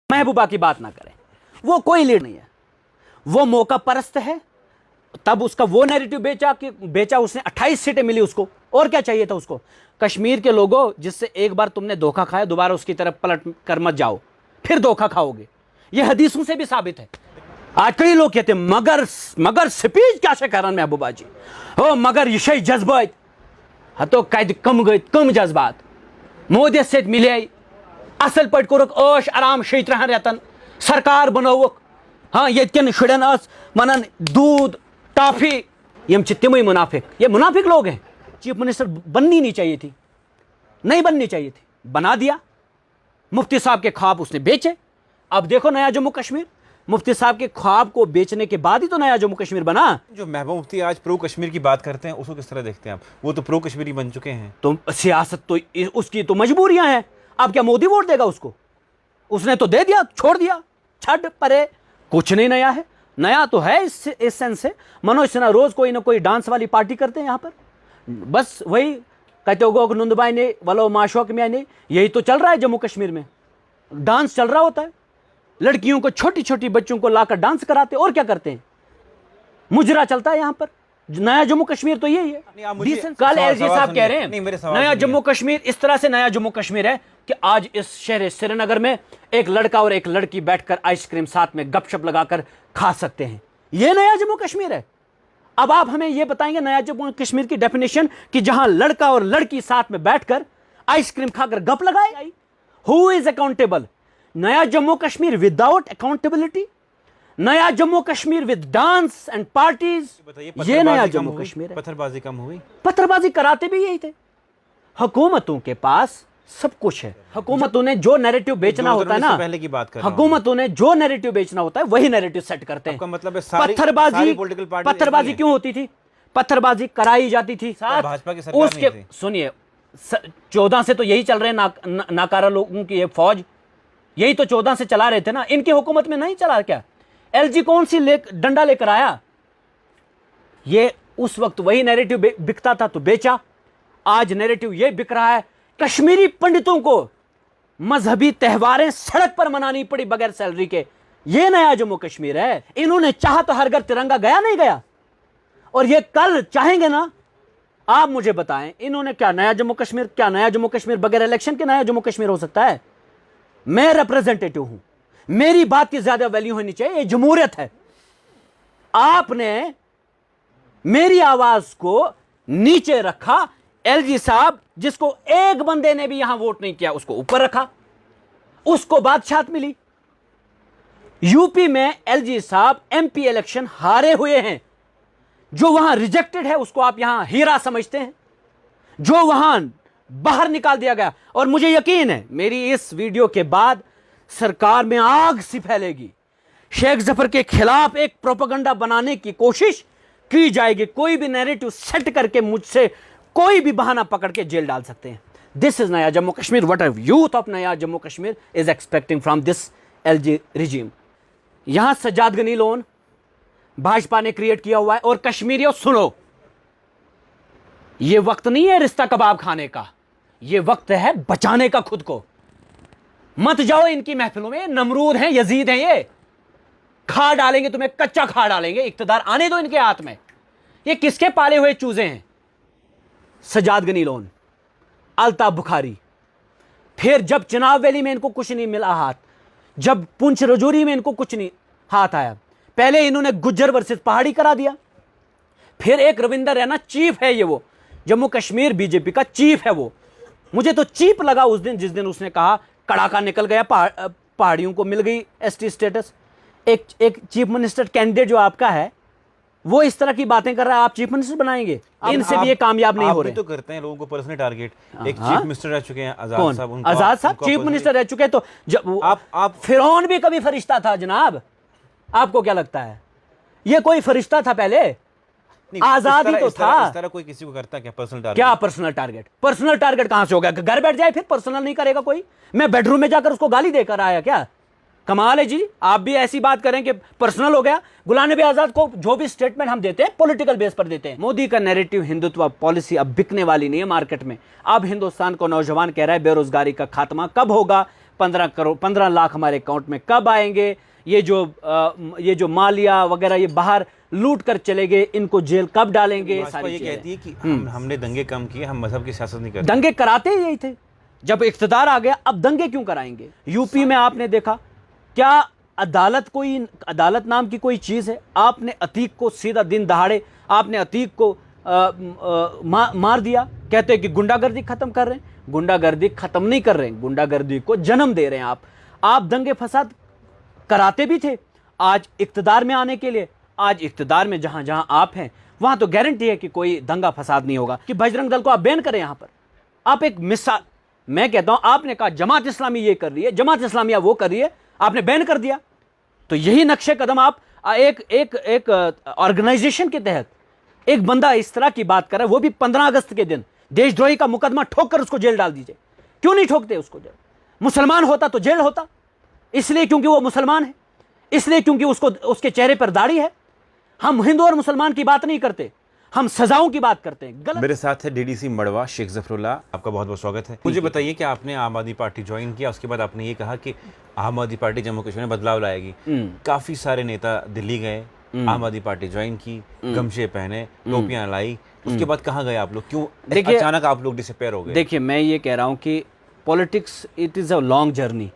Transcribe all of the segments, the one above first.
महबूबा की बात ना करें, वो कोई लीड नहीं है, वो मौका परस्त है। तब उसका वो नैरेटिव बेचा उसने, 28 सीटें मिली उसको, और क्या चाहिए था उसको। कश्मीर के लोगों, जिससे एक बार तुमने धोखा खाया, दोबारा उसकी तरफ पलट कर मत जाओ, फिर धोखा खाओगे। ये हदीसों से भी साबित है। आज कई लोग कहते हैं मगर स्पीच क्या कर महबूबा जी हो, मगर ये जज्बात हतो कद कम गई, कम जज्बात मोदी से मिले असल पे कोरुक ऐश आराम 17 रेतन सरकार बनोवुक। हाँ, ये शुरन वनान दूध टॉफी, यम तिम मुनाफिक, ये मुनाफिक लोग हैं। चीफ मिनिस्टर बननी नहीं चाहिए थी, नहीं बननी चाहिए थी, बना दिया। मुफ्ती साहब के ख्वाब उसने बेचे। अब देखो नया जम्मू कश्मीर, मुफ्ती साहब के ख्वाब को बेचने के बाद ही तो नया जम्मू कश्मीर बना। जो महबूब मुफ्ती आज प्रो कश्मीर की बात करते हैं, उसको किस तरह देखते हैं आप? वो तो प्रो कश्मीरी बन चुके हैं। तो सियासत तो उसकी तो मजबूरियां हैं। अब क्या मोदी वोट देगा उसको? उसने तो दे दिया, छोड़ दिया, छड़ परे, कुछ नहीं नया है। नया तो है इस सेंस से, मनोज सिन्हा रोज कोई ना कोई डांस वाली पार्टी करते हैं यहाँ पर, बस वही कहते हो नुंदबाई ने वालो माशोक मियाँ ने, यही तो चल रहा है जम्मू कश्मीर में। डांस चल रहा होता है, लड़कियों को, छोटी छोटी बच्चों को लाकर डांस कराते, और क्या करते हैं, मुजरा चलता है यहाँ पर। नया जम्मू कश्मीर तो यही है। कल एलजी साहब कह रहे हैं नया जम्मू कश्मीर इस तरह से नया जम्मू कश्मीर है कि आज इस शहर श्रीनगर में एक लड़का और एक लड़की बैठकर आइसक्रीम साथ में गपशप लगाकर खा सकते हैं। यह नया जम्मू कश्मीर है। अब आप हमें यह बताएंगे नया जम्मू कश्मीर की डेफिनेशन कि जहां लड़का और लड़की साथ में बैठकर आइसक्रीम खाकर गप लगाए। Who is accountable? नया जम्मू कश्मीर विदाउट अकाउंटेबिलिटी, नया Jammu Kashmir with dance and parties, ये नया जम्मू कश्मीर है। पत्थरबाजी कम हुई? पत्थरबाजी कराते भी यही थे। हुकूमतों के पास सब कुछ है। हुकूमतों ने जो नैरेटिव बेचना होता है ना, पहले की बात कर रहा हूं, हुकूमतों ने जो नैरेटिव बेचना होता है वही नैरेटिव सेट करते हैं। मतलब पत्थरबाजी क्यों होती थी? पत्थरबाजी कराई जाती थी भाजपा की सरकार उसके। सुनिए, 14 से तो यही चल रहे नाकारा लोगों की ये फौज, यही तो 14 से चला रहे थे ना। इनकी हुकूमत में नहीं चला क्या? एलजी कौन सी डंडा लेकर आया? ये उस वक्त वही नैरेटिव बिकता था तो बेचा। आज नैरेटिव ये बिक रहा है, कश्मीरी पंडितों को मजहबी त्योहारें सड़क पर मनानी पड़ी बगैर सैलरी के। ये नया जम्मू कश्मीर है। इन्होंने चाहा तो हर घर तिरंगा गया नहीं गया, और ये कल चाहेंगे ना। आप मुझे बताएं, इन्होंने क्या नया जम्मू कश्मीर बगैर इलेक्शन के नया जम्मू कश्मीर हो सकता है? मैं रिप्रेजेंटेटिव हूं, मेरी बात की ज्यादा वैल्यू होनी चाहिए। ये जमहूरियत है। आपने मेरी आवाज को नीचे रखा। एलजी साहब, जिसको एक बंदे ने भी यहां वोट नहीं किया, उसको ऊपर रखा, उसको बादशाहत मिली। यूपी में एलजी साहब एमपी इलेक्शन हारे हुए हैं। जो वहां रिजेक्टेड है उसको आप यहां हीरा समझते हैं, जो वहां बाहर निकाल दिया गया। और मुझे यकीन है मेरी इस वीडियो के बाद सरकार में आग सी फैलेगी। शेख जफर के खिलाफ एक प्रोपेगेंडा बनाने की कोशिश की जाएगी। कोई भी नैरेटिव सेट करके मुझसे कोई भी बहाना पकड़ के जेल डाल सकते हैं। दिस इज नया Jammu Kashmir. What youth of नया Jammu Kashmir is expecting from this LG regime. यहां सज्जाद गनी लोन भाजपा ने क्रिएट किया हुआ है। और कश्मीरियों सुनो, यह वक्त नहीं है रिश्ता कबाब खाने का, यह वक्त है बचाने का खुद को। मत जाओ इनकी महफिलों में, नमरूद हैं, यजीद हैं, ये खा डालेंगे तुम्हें, कच्चा खा डालेंगे। इक्तदार आने दो इनके हाथ में। ये किसके पाले हुए चूजे हैं? सज्जाद गनी लोन, अल्ताफ बुखारी। फिर जब चुनाव वैली में इनको कुछ नहीं मिला हाथ, जब पुंछ रजौरी में इनको कुछ नहीं हाथ आया, पहले इन्होंने गुज्जर वर्सेस पहाड़ी करा दिया। फिर एक रविंदर रैना चीफ है, ये वो जम्मू कश्मीर बीजेपी का चीफ है। वो मुझे तो चीप लगा उस दिन जिस दिन उसने कहा कड़ाका निकल गया, पहाड़ियों को मिल गई एसटी स्टेटस। एक चीफ मिनिस्टर कैंडिडेट जो आपका है वो इस तरह की बातें कर रहा है, आप चीफ मिनिस्टर बनाएंगे? इनसे भी ये कामयाब नहीं हो रहे। तो करते हैं लोगों को पर्सनल टारगेट। एक चीफ मिनिस्टर रह चुके हैं आजाद साहब, आजाद साहब चीफ मिनिस्टर रह चुके हैं। तो जब आप फिरौन भी कभी फरिश्ता था जनाब, आपको क्या लगता है? ये कोई फरिश्ता था पहले? आजाद ही तो था। इस तरह कोई किसी को करता क्या पर्सनल टारगेट? क्या पर्सनल टारगेट? पर्सनल टारगेट कहां से हो गया? घर बैठ जाए फिर पर्सनल नहीं करेगा कोई? मैं बेडरूम में जाकर उसको गाली देकर आया क्या? कमाल है जी। आप भी ऐसी बात करें कि पर्सनल हो गया। गुलाम नबी आजाद को जो भी स्टेटमेंट हम देते हैं पॉलिटिकल बेस पर देते हैं। मोदी का नैरेटिव हिंदुत्व पॉलिसी अब बिकने वाली नहीं है मार्केट में। अब हिंदुस्तान को नौजवान कह रहा है बेरोजगारी का खात्मा कब होगा, 15 लाख हमारे अकाउंट में कब आएंगे, ये जो मालिया वगैरह ये बाहर लूट कर चले गए, इनको जेल कब डालेंगे। भाजपा ये कहती है कि हमने दंगे कम किए, हम मजहब की सियासत नहीं करते। दंगे कराते ही यही थे, जब इख्तिदार आ गया अब दंगे क्यों कराएंगे। यूपी में आपने देखा, क्या अदालत नाम की कोई चीज है। आपने अतीक को सीधा दिन दहाड़े आपने अतीक को मार दिया, कहते हैं कि गुंडागर्दी खत्म कर रहे हैं। गुंडागर्दी खत्म नहीं कर रहे हैं, गुंडागर्दी को जन्म दे रहे हैं आप दंगे फसाद कराते भी थे। आज इख्तिदार में आने के लिए, आज इख्तिदार में जहां जहां आप हैं वहां तो गारंटी है कि कोई दंगा फसाद नहीं होगा। कि बजरंग दल को आप बैन करें, यहां पर आप एक मिसाल, मैं कहता हूं आपने कहा जमात इस्लामी ये कर रही है, जमात इस्लामिया वो कर रही है, आपने बैन कर दिया। तो यही नक्शे कदम आप एक ऑर्गेनाइजेशन के तहत एक बंदा इस तरह की बात कर रहा है, वो भी 15 अगस्त के दिन देशद्रोही का मुकदमा ठोक कर उसको जेल डाल दीजिए। क्यों नहीं ठोकते उसको जेल? मुसलमान होता तो जेल होता, इसलिए क्योंकि वो मुसलमान है, इसलिए क्योंकि उसके चेहरे पर दाढ़ी है। हम हिंदू और मुसलमान की बात नहीं करते, हम सजाओं की बात करते हैं। गलत। मेरे साथ है डीडीसी मड़वा शेख जफरुल्लाह, आपका बहुत बहुत स्वागत है। मुझे बताइए कि आपने आम आदमी पार्टी ज्वाइन किया, उसके बाद आपने ये कहा कि आम आदमी पार्टी जम्मू कश्मीर में बदलाव लाएगी। काफी सारे नेता दिल्ली गए, आम आदमी पार्टी ज्वाइन की, गमछे पहने, टोपियां लाई, उसके बाद कहाँ गए आप लोग? क्यों अचानक आप लोग डिसअपीयर हो गए? देखिए, मैं ये कह रहा हूँ कि politics it is a long journey.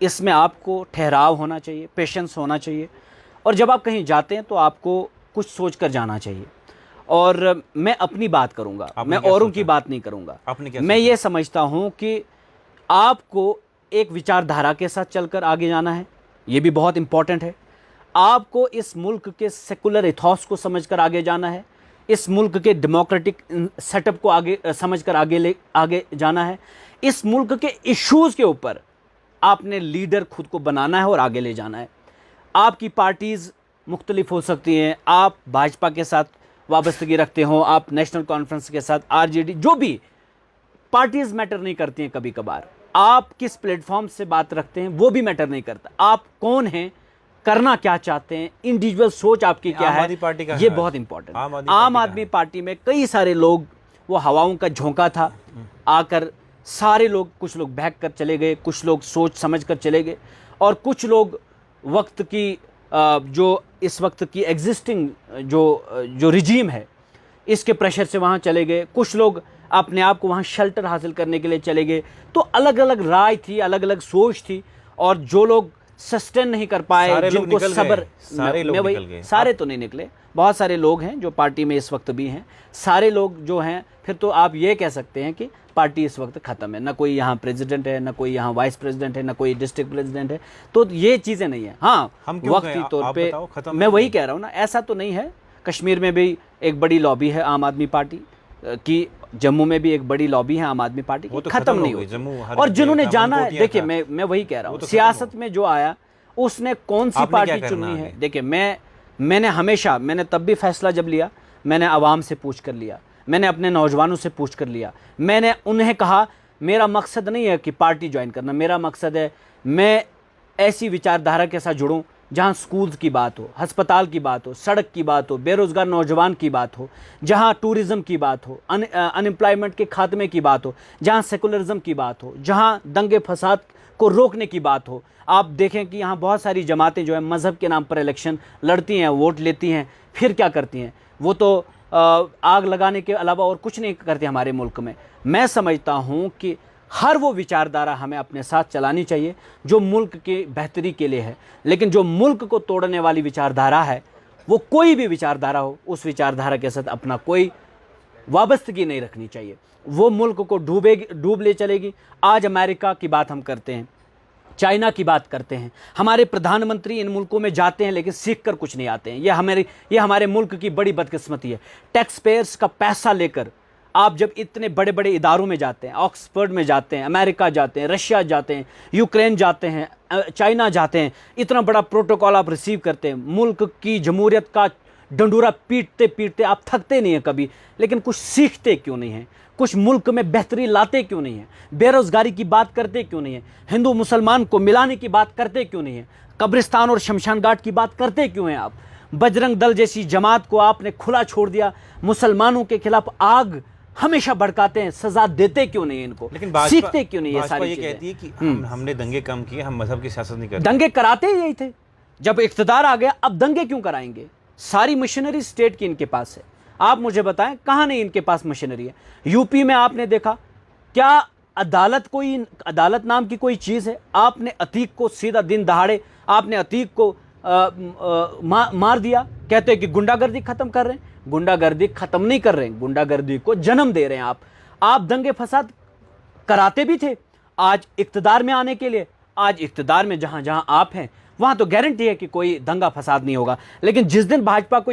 इसमें आपको ठहराव होना चाहिए, पेशेंस होना चाहिए, और जब आप कहीं जाते हैं तो आपको कुछ सोच कर जाना चाहिए। और मैं अपनी बात करूंगा, मैं औरों की बात नहीं करूंगा। मैं ये समझता हूं कि आपको एक विचारधारा के साथ चलकर आगे जाना है, ये भी बहुत इंपॉर्टेंट है। आपको इस मुल्क के सेकुलर इथॉस को समझकर आगे जाना है, इस मुल्क के डेमोक्रेटिक सेटअप को आगे समझकर आगे जाना है। इस मुल्क के इश्यूज़ के ऊपर आपने लीडर खुद को बनाना है और आगे ले जाना है। आपकी पार्टीज़ मुख्तलिफ हो सकती हैं, आप भाजपा के साथ वाबस्तगी रखते हो, आप नेशनल कॉन्फ्रेंस के साथ, आरजेडी, जो भी पार्टीज़ मैटर नहीं करती हैं। कभी कभार आप किस प्लेटफॉर्म से बात रखते हैं वो भी मैटर नहीं करता। आप कौन हैं, करना क्या चाहते हैं, इंडिविजुअल सोच आपकी क्या है, ये बहुत इंपॉर्टेंट। आम आदमी पार्टी में कई सारे लोग, वो हवाओं का झोंका था, आकर सारे लोग, कुछ लोग भाग कर चले गए, कुछ लोग सोच समझ कर चले गए, और कुछ लोग वक्त की जो इस वक्त की एग्जिस्टिंग जो रिजीम है इसके प्रेशर से वहाँ चले गए। कुछ लोग अपने आप को वहाँ शेल्टर हासिल करने के लिए चले गए। तो अलग अलग राय थी, अलग अलग सोच थी, और जो लोग सस्टेन नहीं कर पाए, जिनको सब्र, सारे तो नहीं निकले, बहुत सारे लोग हैं जो पार्टी में इस वक्त भी हैं। सारे लोग जो हैं, फिर तो आप ये कह सकते हैं कि पार्टी इस वक्त ख़त्म है, ना कोई यहाँ प्रेसिडेंट है, ना कोई यहाँ वाइस प्रेसिडेंट है, ना कोई डिस्ट्रिक्ट प्रेसिडेंट है। तो ये चीज़ें नहीं है। हाँ, वक्ती तौर पे मैं वही कह रहा हूँ ना, ऐसा तो नहीं है। कश्मीर में भी एक बड़ी लॉबी है आम आदमी पार्टी की, जम्मू में भी एक बड़ी लॉबी है आम आदमी पार्टी की, खत्म नहीं हुई। और जिन्होंने जाना है, देखिए मैं वही कह रहा हूँ, सियासत में जो आया उसने कौन सी पार्टी चुननी है। देखिए, मैंने तब भी फैसला जब लिया, मैंने आवाम से पूछ कर लिया, मैंने अपने नौजवानों से पूछ कर लिया। मैंने उन्हें कहा मेरा मकसद नहीं है कि पार्टी ज्वाइन करना, मेरा मकसद है मैं ऐसी विचारधारा के साथ जुड़ूं जहां स्कूल्स की बात हो, अस्पताल की बात हो, सड़क की बात हो, बेरोज़गार नौजवान की बात हो, जहां टूरिज़्म की बात हो, अनएम्प्लॉयमेंट के खात्मे की बात हो, जहां सेकुलरिज्म की बात हो, जहां दंगे फसाद को रोकने की बात हो। आप देखें कि यहाँ बहुत सारी जमातें जो है मज़हब के नाम पर इलेक्शन लड़ती हैं, वोट लेती हैं, फिर क्या करती हैं, वो तो आग लगाने के अलावा और कुछ नहीं करते हमारे मुल्क में। मैं समझता हूँ कि हर वो विचारधारा हमें अपने साथ चलानी चाहिए जो मुल्क की बेहतरी के लिए है, लेकिन जो मुल्क को तोड़ने वाली विचारधारा है, वो कोई भी विचारधारा हो, उस विचारधारा के साथ अपना कोई वाबस्तगी नहीं रखनी चाहिए। वो मुल्क को डूब ले चलेगी। आज अमेरिका की बात हम करते हैं, चाइना की बात करते हैं, हमारे प्रधानमंत्री इन मुल्कों में जाते हैं लेकिन सीख कर कुछ नहीं आते हैं। ये हमारे मुल्क की बड़ी बदकिस्मती है। टैक्स पेयर्स का पैसा लेकर आप जब इतने बड़े बड़े इदारों में जाते हैं, ऑक्सफोर्ड में जाते हैं, अमेरिका जाते हैं, रशिया जाते हैं, यूक्रेन जाते हैं, चाइना जाते हैं, इतना बड़ा प्रोटोकॉल आप रिसीव करते हैं, मुल्क की जमहूरियत का डंडूरा पीटते पीटते आप थकते नहीं हैं कभी, लेकिन कुछ सीखते क्यों नहीं हैं? कुछ मुल्क में बेहतरी लाते क्यों नहीं है? बेरोज़गारी की बात करते क्यों नहीं है? हिंदू मुसलमान को मिलाने की बात करते क्यों नहीं है? कब्रिस्तान और शमशान घाट की बात करते क्यों हैं आप? बजरंग दल जैसी जमात को आपने खुला छोड़ दिया, मुसलमानों के खिलाफ आग हमेशा भड़काते हैं, सजा देते क्यों नहीं इनको, लेकिन सीखते क्यों नहीं ये भाजपा सारी ये चीजें? कहती है कि हमने दंगे कम किए, हम मजहब की सियासत नहीं करते। दंगे कराते ही यही थे, जब इख्तिदार आ गया अब दंगे क्यों कराएंगे? सारी मशीनरी स्टेट की इनके पास है। आप मुझे बताएं कहां नहीं इनके पास मशीनरी है? यूपी में आपने देखा क्या अदालत नाम की कोई चीज है? आपने अतीक को सीधा दिन दहाड़े आपने अतीक को मार दिया, कहते हैं कि गुंडागर्दी खत्म कर रहे हैं। गुंडागर्दी खत्म नहीं कर रहे हैं, गुंडागर्दी को जन्म दे रहे हैं आप दंगे फसाद कराते भी थे। आज इक्तदार में आने के लिए, आज इक्तदार में जहां जहां आप हैं वहां तो गारंटी है कि कोई दंगा फसाद नहीं होगा। लेकिन जिस दिन भाजपा को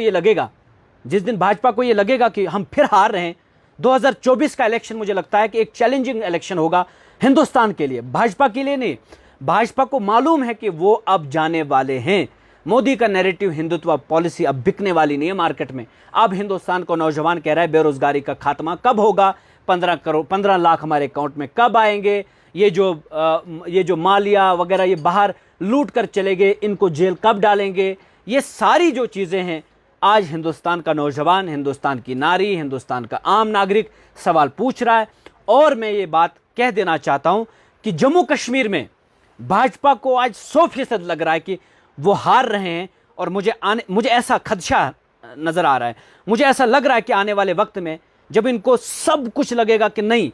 ये लगेगा कि हम फिर हार रहे हैं, 2024 का इलेक्शन मुझे लगता है कि एक चैलेंजिंग इलेक्शन होगा हिंदुस्तान के लिए, भाजपा के लिए नहीं। भाजपा को मालूम है कि वो अब जाने वाले हैं। मोदी का नैरेटिव हिंदुत्व पॉलिसी अब बिकने वाली नहीं है मार्केट में। अब हिंदुस्तान को नौजवान कह रहा है बेरोजगारी का खात्मा कब होगा, 15 लाख हमारे अकाउंट में कब आएंगे, ये जो मालिया वगैरह ये बाहर लूट कर चले गए, इनको जेल कब डालेंगे। ये सारी जो चीजें हैं आज हिंदुस्तान का नौजवान, हिंदुस्तान की नारी, हिंदुस्तान का आम नागरिक सवाल पूछ रहा है। और मैं ये बात कह देना चाहता हूं कि जम्मू कश्मीर में भाजपा को आज 100% लग रहा है कि वो हार रहे हैं। और मुझे ऐसा खदशा नजर आ रहा है, मुझे ऐसा लग रहा है कि आने वाले वक्त में जब इनको सब कुछ लगेगा कि नहीं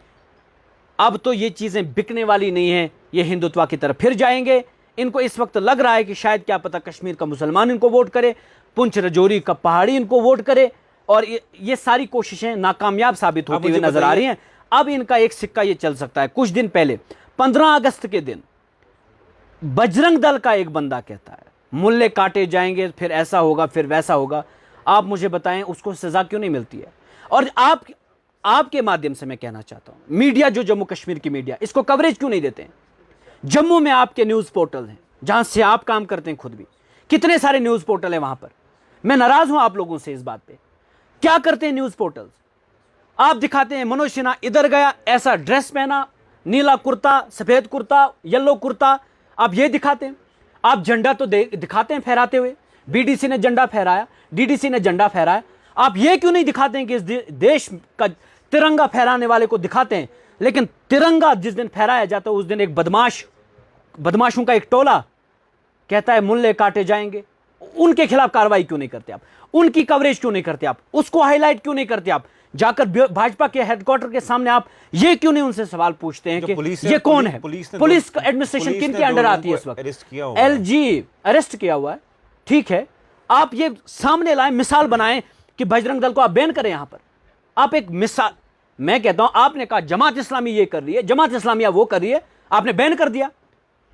अब तो ये चीजें बिकने वाली नहीं है, ये हिंदुत्व की तरफ फिर जाएंगे। इनको इस वक्त लग रहा है कि शायद क्या पता कश्मीर का मुसलमान इनको वोट करे, पुंछ रजौरी का पहाड़ी इनको वोट करे, और ये सारी कोशिशें नाकामयाब साबित होती हुई नजर आ रही हैं। अब इनका एक सिक्का ये चल सकता है। कुछ दिन पहले 15 अगस्त के दिन बजरंग दल का एक बंदा कहता है मुल्ले काटे जाएंगे, फिर ऐसा होगा, फिर वैसा होगा। आप मुझे बताएं उसको सजा क्यों नहीं मिलती है? और आपके माध्यम से मैं कहना चाहता हूं, मीडिया जो जम्मू कश्मीर की मीडिया, इसको कवरेज क्यों नहीं देते हैं? जम्मू में आपके न्यूज पोर्टल हैं जहां से आप काम करते हैं खुद भी, कितने सारे न्यूज पोर्टल हैं वहां पर। मैं नाराज हूं आप लोगों से इस बात पे। क्या करते हैं न्यूज पोर्टल्स? आप दिखाते हैं मनोज सिन्हा इधर गया, ऐसा ड्रेस पहना, नीला कुर्ता, सफेद कुर्ता, येलो कुर्ता, आप ये दिखाते हैं। आप झंडा तो दिखाते हैं फहराते हुए, बीडीसी ने झंडा फहराया, डीडीसी ने झंडा फहराया। आप ये क्यों नहीं दिखाते हैं कि इस देश का तिरंगा फहराने वाले को दिखाते हैं, लेकिन तिरंगा जिस दिन फहराया जाता है उस दिन एक बदमाशों का एक टोला कहता है मुल्ले काटे जाएंगे। उनके खिलाफ कार्रवाई क्यों नहीं करते आप? उनकी कवरेज क्यों नहीं करते आप? उसको हाईलाइट क्यों नहीं करते आप? जाकर भाजपा के हेडक्वार्टर के सामने आप ये क्यों नहीं उनसे सवाल पूछते हैं कि ये कौन है? पुलिस का एडमिनिस्ट्रेशन किन के अंडर आती है इस वक्त? एलजी अरेस्ट किया हुआ है, ठीक है। आप ये सामने लाएं, मिसाल बनाएं कि बजरंग दल को आप बैन करें। यहां पर आप एक मिसाल, मैं कहता हूं आपने कहा जमात इस्लामी ये कर रही है, जमात इस्लामिया वो कर रही है, आपने बैन कर दिया।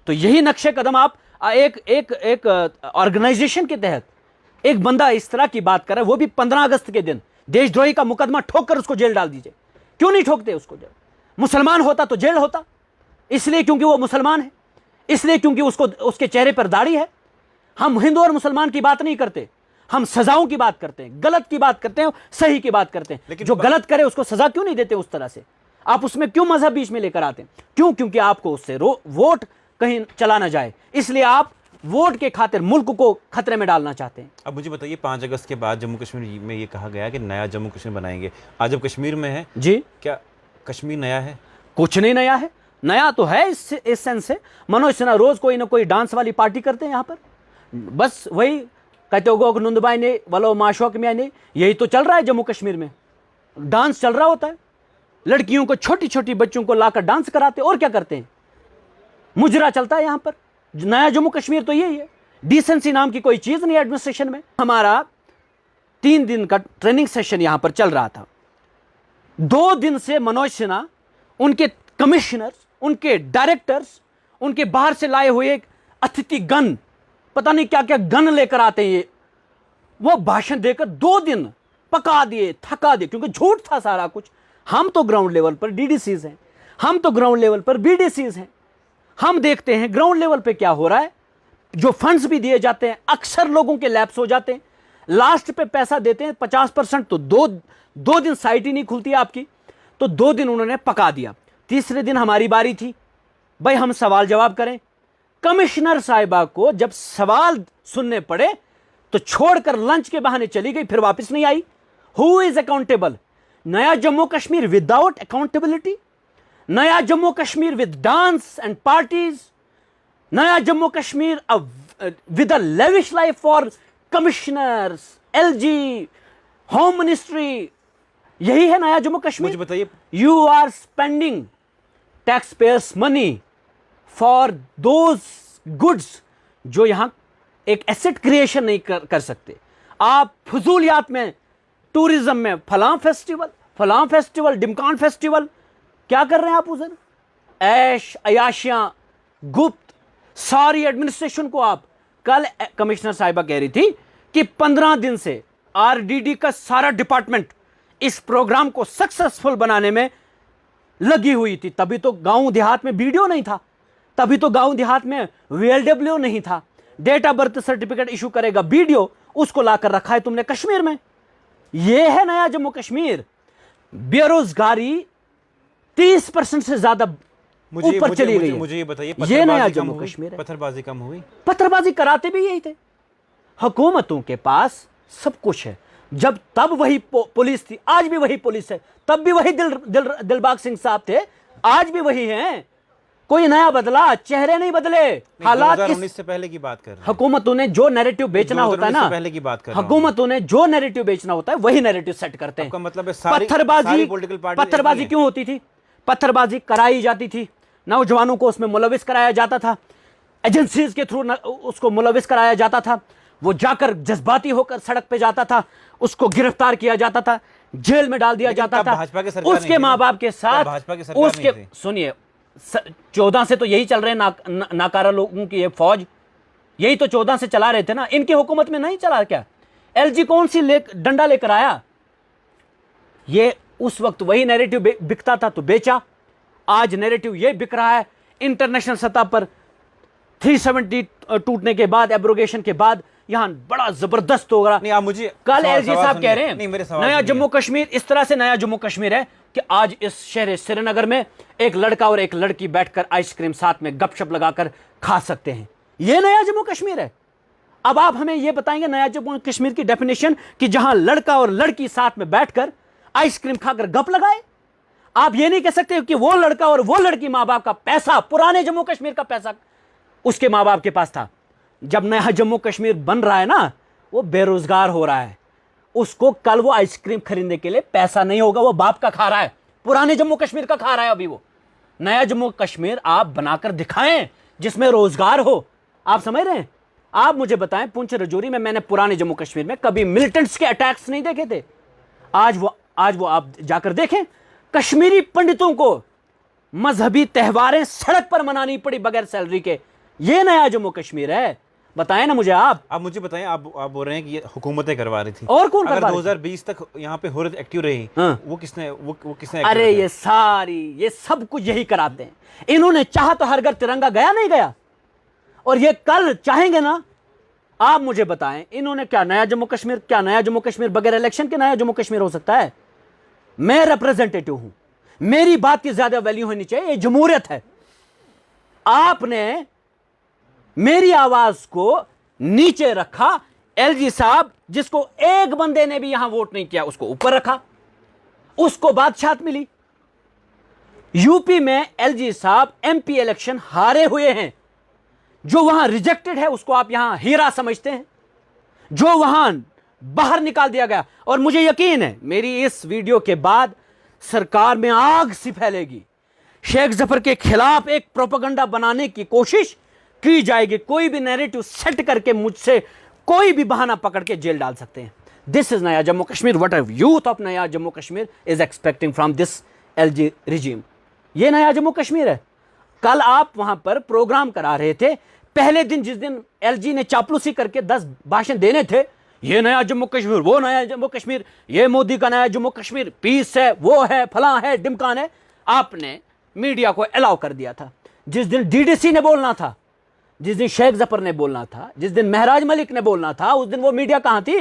तो यही नक्शे कदम आप एक ऑर्गेनाइजेशन के तहत एक बंदा इस तरह की बात कर रहा है, वो भी 15 अगस्त के दिन देशद्रोही का मुकदमा ठोक कर उसको जेल डाल दीजिए। क्यों नहीं ठोकते उसको जेल? मुसलमान होता तो जेल होता, इसलिए क्योंकि वो मुसलमान है, इसलिए क्योंकि उसके चेहरे पर दाढ़ी है। हम हिंदू और मुसलमान की बात नहीं करते, हम सजाओं की बात करते हैं, गलत की बात करते हैं, सही की बात करते हैं। लेकिन जो गलत करे उसको सजा क्यों नहीं देते उस तरह से? आप उसमें क्यों मजहब बीच में लेकर आते हैं? क्यों? क्योंकि आपको उससे वोट कहीं चला ना जाए, इसलिए आप वोट के खातिर मुल्क को खतरे में डालना चाहते हैं। अब मुझे बताइए 5 अगस्त के बाद जम्मू कश्मीर में ये कहा गया कि नया जम्मू कश्मीर बनाएंगे। आज जब कश्मीर में है जी, क्या कश्मीर नया है? कुछ नहीं नया है। नया तो है इस सेंस से, मनोज सिन्हा रोज कोई ना कोई डांस वाली पार्टी करते हैं यहां पर, बस वही कहते हो नुंदबाई ने वालो माशोक में ने, यही तो चल रहा है जम्मू कश्मीर में। डांस चल रहा होता है, लड़कियों को, छोटी छोटी बच्चों को लाकर डांस कराते, और क्या करते हैं? मुजरा चलता है यहां पर। नया जम्मू कश्मीर तो यही है। डिसेंसी नाम की कोई चीज नहीं एडमिनिस्ट्रेशन में। हमारा 3 दिन का ट्रेनिंग सेशन यहां पर चल रहा था। 2 दिन से मनोज सिन्हा, उनके कमिश्नर्स, उनके डायरेक्टर्स, उनके बाहर से लाए हुए एक अतिथि गण, पता नहीं क्या क्या गन लेकर आते हैं, ये वो भाषण देकर 2 दिन पका दिए, थका दिए, क्योंकि झूठ था सारा कुछ। हम तो ग्राउंड लेवल पर डीडीसीज हैं, हम तो ग्राउंड लेवल पर बीडीसीज हैं, हम देखते हैं ग्राउंड लेवल पे क्या हो रहा है। जो फंड्स भी दिए जाते हैं अक्सर लोगों के लैप्स हो जाते हैं, लास्ट पे पैसा देते हैं 50%, तो दो दिन साइट ही नहीं खुलती आपकी। तो 2 दिन उन्होंने पका दिया। तीसरे दिन हमारी बारी थी, भाई हम सवाल जवाब करें। कमिश्नर साहिबा को जब सवाल सुनने पड़े तो छोड़कर लंच के बहाने चली गई, फिर वापस नहीं आई। Who is accountable? नया जम्मू कश्मीर विदाउट अकाउंटेबिलिटी, नया Jammu Kashmir with dance and parties, नया Jammu Kashmir with a lavish life for commissioners, LG, home ministry, यही है नया जम्मू कश्मीर। मुझे बताइए, you are spending tax payers money for those goods जो यहां एक एसेट क्रिएशन नहीं कर सकते। आप फजूलियात में, टूरिज्म में फलां फेस्टिवल, डिमकान फेस्टिवल, क्या कर रहे हैं आप उधर? ऐश अयाशियां, गुप्त सारी एडमिनिस्ट्रेशन को आप, कल कमिश्नर साहिबा कह रही थी कि 15 दिन से आरडीडी का सारा डिपार्टमेंट इस प्रोग्राम को सक्सेसफुल बनाने में लगी हुई थी। तभी तो गांव देहात में वीडियो नहीं था, तभी तो गांव देहात में वीएलडब्ल्यू नहीं था। Date of birth certificate issue करेगा वीडियो, उसको लाकर रखा है तुमने कश्मीर में। यह है नया जम्मू कश्मीर। बेरोजगारी 30% से ज्यादा ऊपर चली गई है। मुझे ये बताइए, ये नया जम्मू कश्मीर है। पत्थरबाजी कम हुई? पत्थरबाजी कराते भी यही थे। हुकूमतों के पास सब कुछ है। जब तब वही पुलिस थी, आज भी वही पुलिस है, तब भी वही दिलबाग सिंह साहब थे, आज भी वही हैं। कोई नया बदला, चेहरे नहीं बदले। हालात 2019 से पहले की बात कर रहे हैं। हुकूमतों ने जो नैरेटिव बेचना होता है ना, पहले की बात कर रहा हूं। हुकूमतों ने जो नैरेटिव बेचना होता है वही नैरेटिव सेट करते हैं। आपका मतलब है पत्थरबाजी क्यों होती थी? पत्थरबाजी कराई जाती थी, नौजवानों को उसमें मुलविस कराया जाता था, एजेंसीज के थ्रू उसको मुलविस कराया जाता था। वो जाकर जज्बाती होकर सड़क पे जाता था, उसको गिरफ्तार किया जाता था, जेल में डाल दिया जाता था। उसके माँ बाप के साथ उसके, सुनिए, 14 से तो यही चल रहे हैं नाकारा लोगों की ये फौज, यही तो 14 से चला रहे थे ना। इनकी हुकूमत में नहीं चला क्या? एलजी कौन सी डंडा लेकर आया? ये उस वक्त वही नैरेटिव बिकता था तो बेचा, आज नैरेटिव ये बिक रहा है इंटरनेशनल सतह पर। 370 टूटने के बाद, एब्रोगेशन के बाद यहां बड़ा जबरदस्त होगा। नहीं, आप मुझे कल एलजी साहब कह रहे हैं नहीं, मेरे नया जम्मू कश्मीर इस तरह से नया जम्मू कश्मीर है कि आज इस शहर श्रीनगर में एक लड़का और एक लड़की बैठकर आइसक्रीम साथ में गपशप लगाकर खा सकते हैं। यह नया जम्मू कश्मीर है। अब आप हमें यह बताएंगे नया जम्मू कश्मीर की डेफिनेशन कि जहां लड़का और लड़की साथ में बैठकर आइसक्रीम खाकर गप लगाए? आप ये नहीं कह सकते कि वो लड़का और वो लड़की मां बाप का पैसा, पुराने जम्मू कश्मीर का पैसा उसके मां बाप के पास था। जब नया जम्मू कश्मीर बन रहा है ना, वो बेरोजगार हो रहा है, उसको कल वो आइसक्रीम खरीदने के लिए पैसा नहीं होगा, वो बाप का खा रहा है, पुराने जम्मू कश्मीर का खा रहा है अभी वो। नया जम्मू कश्मीर आप बनाकर दिखाएं जिसमें रोजगार हो। आप समझ रहे हैं? आप मुझे बताएं, पुंछ रजौरी में मैंने पुराने जम्मू कश्मीर में कभी मिलिटेंट्स के अटैक्स नहीं देखे थे। आज वो आप जाकर देखें, कश्मीरी पंडितों को मजहबी त्योहारें सड़क पर मनानी पड़ी बगैर सैलरी के। ये नया जम्मू कश्मीर है। बताएं ना मुझे आप मुझे बताएं, आप बोल रहे हैं कि ये हुकूमतें करवा रही थी, और कौन अगर करवा रही? 2020 तक यहाँ पे हुर्रियत एक्टिव रही, हाँ। वो किसने अरे ये सब कुछ यही कराते हैं। इन्होंने चाहा तो हर घर तिरंगा गया नहीं गया, और ये कल चाहेंगे ना। आप मुझे बताएं, इन्होंने क्या नया जम्मू कश्मीर बगैर इलेक्शन के नया जम्मू कश्मीर हो सकता है? मैं रिप्रेजेंटेटिव हूं, मेरी बात की ज्यादा वैल्यू होनी चाहिए। ये जमहूरियत है। आपने मेरी आवाज को नीचे रखा। एलजी साहब, जिसको एक बंदे ने भी यहां वोट नहीं किया, उसको ऊपर रखा, उसको बादशाहत मिली। यूपी में एलजी साहब एमपी इलेक्शन हारे हुए हैं। जो वहां रिजेक्टेड है उसको आप यहां हीरा समझते हैं, जो वहां बाहर निकाल दिया गया। और मुझे यकीन है मेरी इस वीडियो के बाद सरकार में आग सी फैलेगी। शेख जफर के खिलाफ एक प्रोपेगेंडा बनाने की कोशिश की जाएगी। कोई भी नैरेटिव सेट करके मुझसे कोई भी बहाना पकड़ के जेल डाल सकते हैं। दिस इज नया Jammu Kashmir. What youth of नया Jammu Kashmir is expecting from this LG regime. ये नया जम्मू कश्मीर है। कल आप वहां पर प्रोग्राम करा रहे थे, पहले दिन जिस दिन एलजी ने चापलूसी करके 10 भाषण देने थे, ये नया जम्मू कश्मीर, वो नया जम्मू कश्मीर, ये मोदी का नया जम्मू कश्मीर, पीस है, वो है, फलां है, डिमकान है, आपने मीडिया को अलाउ कर दिया था। जिस दिन डीडीसी ने बोलना था, जिस दिन शेख जफर ने बोलना था, जिस दिन महराज मलिक ने बोलना था, उस दिन वो मीडिया कहां थी?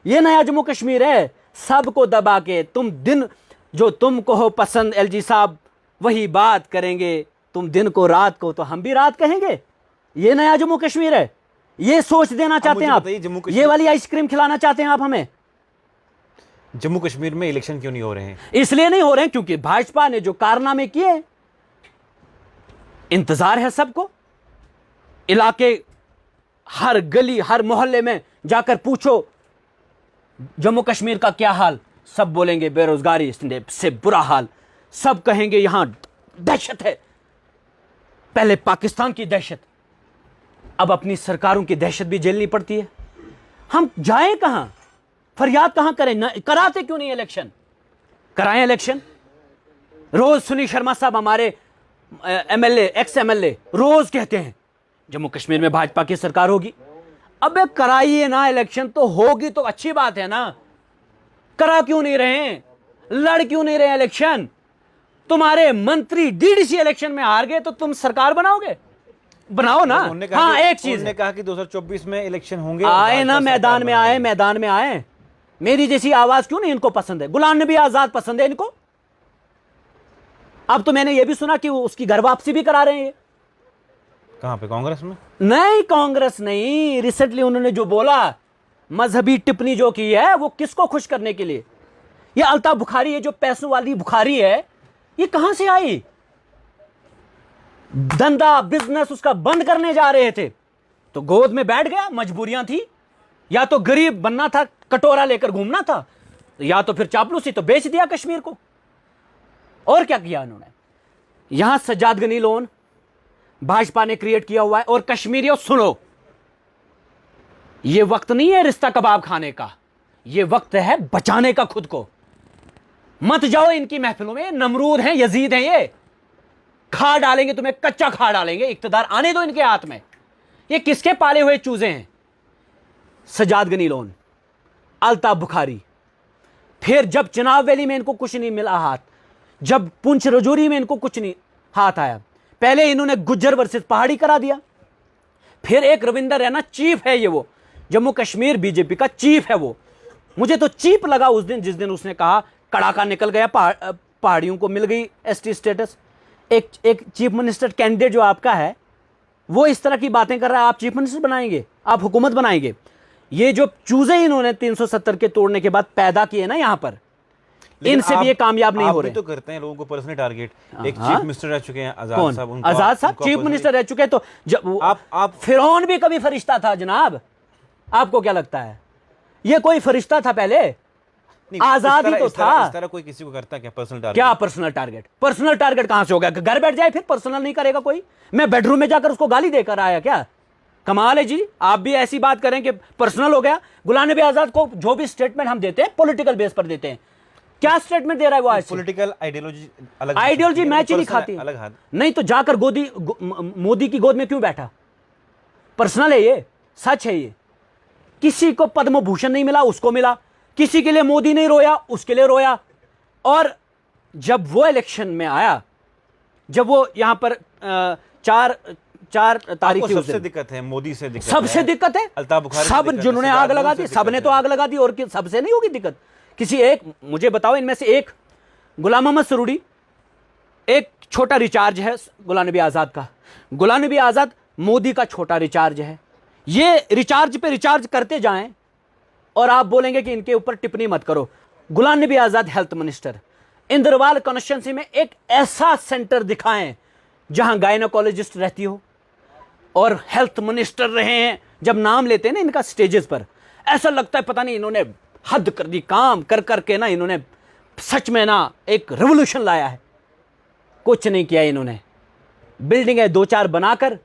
ये नया जम्मू कश्मीर है। सबको दबा के तुम दिन जो तुमको हो पसंद एलजी साहब वही बात करेंगे। तुम दिन को रात को तो हम भी रात कहेंगे। ये नया जम्मू कश्मीर है। ये सोच देना चाहते हैं आप? ये वाली आइसक्रीम खिलाना चाहते हैं आप हमें? जम्मू कश्मीर में इलेक्शन क्यों नहीं हो रहे हैं? इसलिए नहीं हो रहे हैं क्योंकि भाजपा ने जो कारनामे किए, इंतजार है सबको। इलाके, हर गली, हर मोहल्ले में जाकर पूछो जम्मू कश्मीर का क्या हाल, सब बोलेंगे बेरोजगारी से बुरा हाल, सब कहेंगे यहां दहशत है। पहले पाकिस्तान की दहशत, अब अपनी सरकारों की दहशत भी झेलनी पड़ती है। हम जाएं कहां, फरियाद कहां करें? कराते क्यों नहीं इलेक्शन? कराएं इलेक्शन। रोज सुनील शर्मा साहब हमारे एमएलए, एक्स एमएलए रोज कहते हैं जम्मू कश्मीर में भाजपा की सरकार होगी। अबे कराइए ना इलेक्शन, तो होगी तो अच्छी बात है ना। करा क्यों नहीं रहे हैं? लड़ क्यों नहीं रहे इलेक्शन? तुम्हारे मंत्री डीडीसी इलेक्शन में हार गए तो तुम सरकार बनाओगे? बनाओ ना। हाँ, एक चीज उन्होंने कहा कि 2024 में इलेक्शन होंगे, आए ना, मैदान में आए, मैदान में आए। मेरी जैसी आवाज क्यों नहीं इनको पसंद है? गुलाम नबी आजाद पसंद है इनको। अब तो मैंने ये भी सुना कि वो उसकी घर वापसी भी करा रहे हैं। ये कहां पे? कांग्रेस में? नहीं, कांग्रेस नहीं। रिसेंटली उन्होंने जो बोला, मजहबी टिप्पणी जो की है, वो किसको खुश करने के लिए? ये अल्ताफ बुखारी है, जो पैसों वाली बुखारी है, ये कहां से आई? धंधा बिजनेस उसका बंद करने जा रहे थे तो गोद में बैठ गया, मजबूरियां थी। या तो गरीब बनना था, कटोरा लेकर घूमना था, या तो फिर चापलूसी, तो बेच दिया कश्मीर को। और क्या किया उन्होंने? यहां सज्जाद गनी लोन भाजपा ने क्रिएट किया हुआ है। और कश्मीरियों सुनो, यह वक्त नहीं है रिश्ता कबाब खाने का, यह वक्त है बचाने का खुद को। मत जाओ इनकी महफिलों में, नमरूद हैं, यजीद हैं, ये खा डालेंगे तुम्हें, कच्चा खा डालेंगे। इक्तदार आने दो इनके हाथ में। ये किसके पाले हुए चूजे हैं? सज्जाद गनी लोन, अल्ताफ बुखारी। फिर जब चुनाव वैली में इनको कुछ नहीं मिला हाथ, जब पुंछ रजौरी में इनको कुछ नहीं हाथ आया, पहले इन्होंने गुज्जर वर्सेस पहाड़ी करा दिया। फिर एक रविंदर रैना चीफ है, ये वो जम्मू कश्मीर बीजेपी का चीफ है वो। मुझे तो चीप लगा उस दिन जिस दिन उसने कहा कड़ाका निकल गया, पहाड़ियों को मिल गई एसटी स्टेटस। एक चीफ मिनिस्टर कैंडिडेट जो आपका है वो इस तरह की बातें कर रहा है। आप चीफ मिनिस्टर बनाएंगे, आप हुकूमत बनाएंगे। ये जो चूजे इन्होंने 370 के तोड़ने के बाद पैदा किए ना यहां पर, इनसे भी ये कामयाब नहीं हो रहे। तो करते हैं लोगों को पर्सनल टारगेट। एक चीफ मिनिस्टर रह चुके हैं आजाद साहब, आजाद साहब चीफ मिनिस्टर रह चुके हैं। तो जब आप फिरौन भी कभी फरिश्ता था जनाब, आपको क्या लगता है? ये कोई फरिश्ता था पहले? आजाद ही तो था। इस तरह कोई किसी को करता क्या पर्सनल टारगेट? क्या पर्सनल टारगेट? पर्सनल टारगेट कहां से हो गया? घर बैठ जाए फिर पर्सनल नहीं करेगा कोई। मैं बेडरूम में जाकर उसको गाली देकर आया क्या? कमाल है जी। आप भी ऐसी बात करें कि पर्सनल हो गया। गुलाम नबी आजाद को जो भी स्टेटमेंट हम देते हैं पॉलिटिकल बेस पर देते हैं। क्या स्टेटमेंट दे रहा है वो आज? पॉलिटिकल आइडियोलॉजी अलग, आइडियोलॉजी मैच ही नहीं खाती। अलग हाथ नहीं तो जाकर मोदी की गोद में क्यों बैठा? पर्सनल है ये, सच है ये। किसी को पद्म भूषण नहीं मिला, उसको मिला। किसी के लिए मोदी नहीं रोया, उसके लिए रोया। और जब वो इलेक्शन में आया, जब वो यहां पर 4 तारीख थी, सबसे दिक्कत है मोदी से, दिक्कत सबसे दिक्कत है अल्ताफ बुखारी, सब जिन्होंने आग लगा दी, सबने तो आग लगा दी। और सबसे नहीं होगी दिक्कत? किसी एक, मुझे बताओ इनमें से एक। गुलाम मोहम्मद सरूरी एक छोटा रिचार्ज है गुलाम नबी आजाद का। गुलाम नबी आजाद मोदी का छोटा रिचार्ज है। ये रिचार्ज पे रिचार्ज करते जाएं और आप बोलेंगे कि इनके ऊपर टिप्पणी मत करो। Ghulam Nabi Azad health minister, Indrawal constituency में एक ऐसा सेंटर दिखाएं जहां गायनोकोलॉजिस्ट रहती हो, और हेल्थ मिनिस्टर रहे हैं। जब नाम लेते हैं ना इनका स्टेजेस पर, ऐसा लगता है पता नहीं इन्होंने हद कर दी। काम कर करके ना इन्होंने सच में ना एक रेवोल्यूशन लाया है। कुछ नहीं किया इन्होंने। बिल्डिंगें 2-4 बनाकर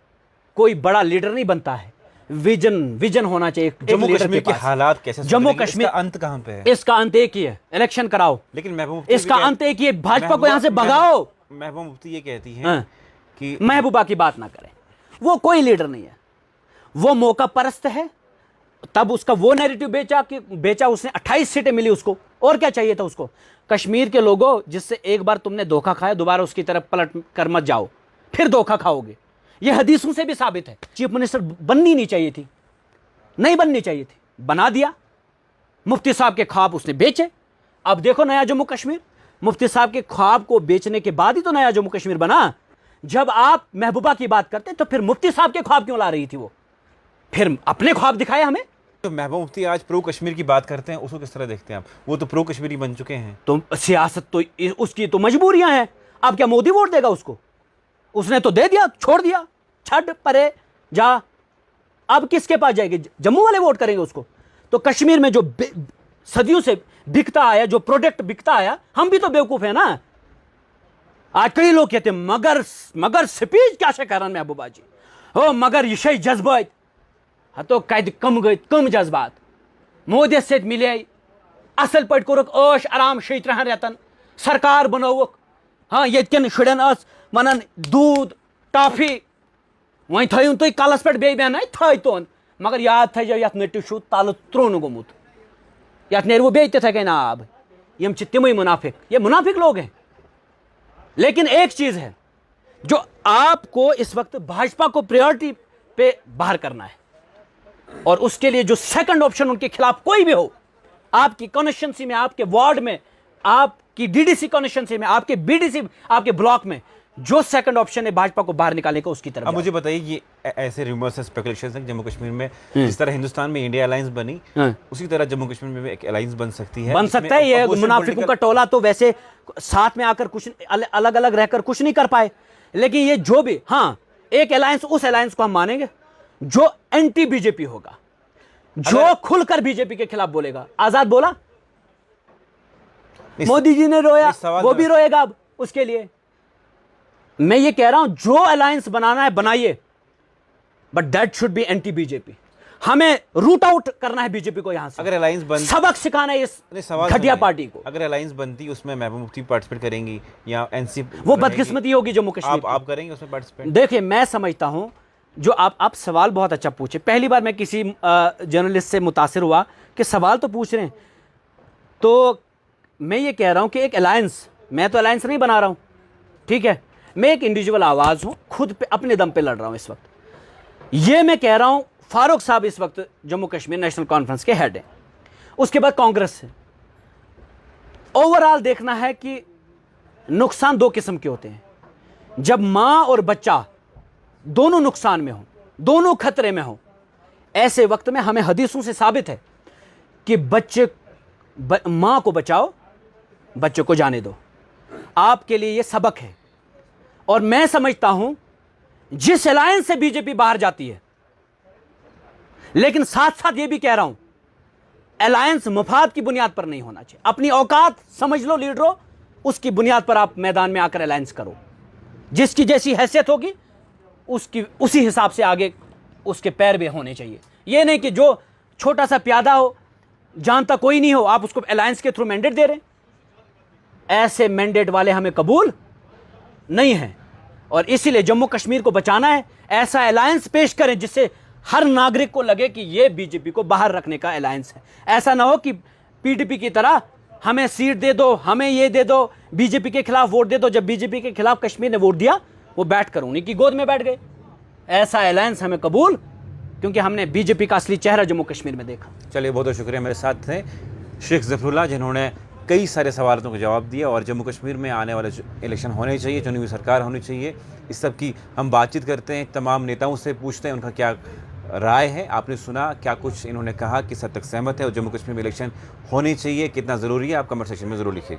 कोई बड़ा लीडर नहीं बनता है। विजन होना चाहिए। जम्मू कश्मीर के हालात कैसे? जम्मू कश्मीर इसका अंत कहां पे है? इसका अंत एक ही है, इलेक्शन कराओ। लेकिन महबूबा मुफ्ती इसका अंत एक ही है, भाजपा को यहां से भगाओ। महबूबा मुफ्ती ये कहती हैं कि महबूबा की बात ना करें, वो कोई लीडर नहीं है, वो मौका परस्त है। तब उसका वो नैरेटिव बेचा उसने। 28 सीटें मिली उसको, और क्या चाहिए था उसको? कश्मीर के लोगों, जिससे एक बार तुमने धोखा खाया, दोबारा उसकी तरफ पलट कर मत जाओ, फिर धोखा खाओगे। यह हदीसों से भी साबित है। चीफ मिनिस्टर बननी नहीं चाहिए थी, नहीं बननी चाहिए थी, बना दिया। मुफ्ती साहब के ख्वाब उसने बेचे। अब देखो नया जम्मू कश्मीर। मुफ्ती साहब के ख्वाब को बेचने के बाद ही तो नया जम्मू कश्मीर बना। जब आप महबूबा की बात करते तो फिर मुफ्ती साहब के ख्वाब क्यों ला रही थी वो? फिर अपने ख्वाब दिखाए हमें। तो महबूब मुफ्ती आज प्रो कश्मीर की बात करते हैं, उसको किस तरह देखते हैं आप? वो तो प्रो कश्मीरी बन चुके हैं। तो सियासत तो उसकी तो मजबूरियां हैं। अब क्या मोदी वोट देगा उसको? उसने तो दे दिया, छोड़ दिया, छड़ परे जा। अब किसके पास जाएगी? जम्मू वाले वोट करेंगे उसको। तो कश्मीर में जो सदियों से बिकता आया, जो प्रोडक्ट बिकता आया, हम भी तो बेवकूफ है ना। आज कई लोग कहते हैं मगर स्पीच क्या से करन महबूबा जी हो, मगर ये जज्बात तो कद कम जज्बात मोदी से मिले असल पे कोरुक ऐश आराम 17 रेतन सरकार बनोवुक। हाँ ये शुरन वन दूध टॉफी वह थून तुम कलस पे बे बहन थोन, मगर याद थो ये नटिस तल त्रोन गोमुत, ये नेरव बे तिथे कन आब। यम तिम मुनाफिक, ये मुनाफिक लोग हैं। लेकिन एक चीज है जो आपको इस वक्त भाजपा को प्रायोरिटी पे बाहर करना है, और उसके लिए जो सेकंड ऑप्शन उनके खिलाफ कोई भी हो, आपकी कॉन्स्टिट्यूंसी में, आपके वार्ड में, आपकी डीडीसी कॉन्स्टिट्यूंसी में, आपके बीडीसी, आपके ब्लॉक में जो सेकंड ऑप्शन है भाजपा को बाहर निकालने का, उसकी तरफ। अब मुझे बताइए, ये ऐसे रूमर्स, स्पेकुलेशंस हैं जम्मू कश्मीर में, जिस तरह हिंदुस्तान में इंडिया अलायंस बनी, उसी तरह जम्मू कश्मीर में भी एक अलायंस बन सकती है। बन सकता है। ये मुनाफिकों का टोला तो वैसे साथ में आकर कुछ अलग अलग रहकर कुछ नहीं कर पाए, लेकिन ये जो भी, हाँ, एक अलायंस, उस अलायंस को हम मानेंगे जो एंटी बीजेपी होगा, जो खुलकर बीजेपी के खिलाफ बोलेगा। आजाद बोला, मोदी जी ने रोया, वो भी रोएगा अब उसके लिए। मैं ये कह रहा हूं जो अलायंस बनाना है बनाइए, but that should be anti BJP. हमें रूट आउट करना है बीजेपी को यहां से। अगर अलायंस बन, सबक सिखाना है इस घटिया पार्टी को। अगर अलायंस बनती, उसमें महबूब मुफ्ती पार्टिसिपेट करेंगी या एनसीपी, वो बदकिस्मती होगी जम्मू कश्मीर। आप करेंगे उसमें पार्टिसिपेट? देखिए, मैं समझता हूं जो आप सवाल बहुत अच्छा पूछे। पहली बार मैं किसी जर्नलिस्ट से मुतासिर हुआ कि सवाल तो पूछ रहे हैं। तो मैं ये कह रहा हूं कि एक अलायंस, मैं तो अलायंस नहीं बना रहा हूं, ठीक है, मैं एक इंडिविजुअल आवाज हूं, खुद पे अपने दम पे लड़ रहा हूं इस वक्त। ये मैं कह रहा हूं, फारूक साहब इस वक्त जम्मू कश्मीर नेशनल कॉन्फ्रेंस के हेड हैं, उसके बाद कांग्रेस है। ओवरऑल देखना है कि नुकसान दो किस्म के होते हैं। जब मां और बच्चा दोनों नुकसान में हो, दोनों खतरे में हो, ऐसे वक्त में हमें हदीसों से साबित है कि मां को बचाओ, बच्चे को जाने दो। आपके लिए यह सबक है। और मैं समझता हूं जिस अलायंस से बीजेपी बाहर जाती है, लेकिन साथ साथ यह भी कह रहा हूं, अलायंस मुफाद की बुनियाद पर नहीं होना चाहिए। अपनी औकात समझ लो लीडरों, उसकी बुनियाद पर आप मैदान में आकर अलायंस करो। जिसकी जैसी हैसियत होगी उसकी उसी हिसाब से आगे उसके पैर भी होने चाहिए। यह नहीं कि जो छोटा सा प्यादा हो, जानता कोई नहीं हो, आप उसको अलायंस के थ्रू मैंडेट दे रहे हैं। ऐसे मैंडेट वाले हमें कबूल नहीं है। और इसीलिए जम्मू कश्मीर को बचाना है, ऐसा अलायंस पेश करें जिससे हर नागरिक को लगे कि यह बीजेपी को बाहर रखने का अलायंस है। ऐसा ना हो कि पीडीपी की तरह हमें सीट दे दो, हमें ये दे दो, बीजेपी के खिलाफ वोट दे दो। जब बीजेपी के खिलाफ कश्मीर ने वोट दिया, वो बैठ कर उन्हीं की गोद में बैठ गए। ऐसा अलायंस हमें कबूल, क्योंकि हमने बीजेपी का असली चेहरा जम्मू कश्मीर में देखा। चलिए, बहुत बहुत शुक्रिया। मेरे साथ थे शेख ज़फ़रुल्लाह, जिन्होंने कई सारे सवालों को जवाब दिया, और जम्मू कश्मीर में आने वाले इलेक्शन होने चाहिए, चुनी हुई सरकार होनी चाहिए, इस सब की हम बातचीत करते हैं। तमाम नेताओं से पूछते हैं उनका क्या राय है। आपने सुना क्या कुछ इन्होंने कहा, किस हद तक सहमत है, और जम्मू कश्मीर में इलेक्शन होने चाहिए, कितना ज़रूरी है, आप कमेंट सेक्शन में ज़रूर लिखिएगा।